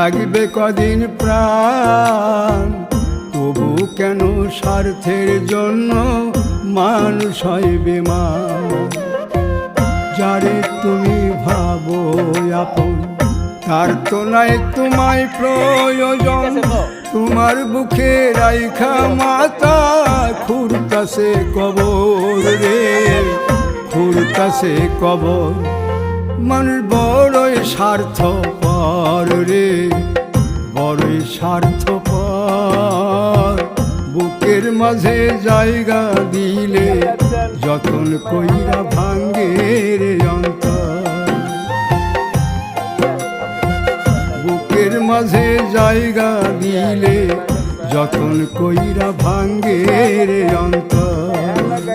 থাকবে কদিন প্রাণ, তবু কেন স্বার্থের জন্য মানুষ হয় বেমান। যারে তুমি ভাবো আপন, তার তো নাই তোমায় প্রয়োজন। তোমার বুকে রাইখা মাতা খুঁড়তাছে কবর রে, খুঁড়তাছে কবর। মানুষ বড়ই স্বার্থপর রে, বড়ই স্বার্থপর। বুকের মাঝে জায়গা দিলে যতন কইরা ভাঙ্গে রে অন্তর। বুকের মাঝে জায়গা দিলে যতন কইরা ভাঙ্গে রে অন্তর।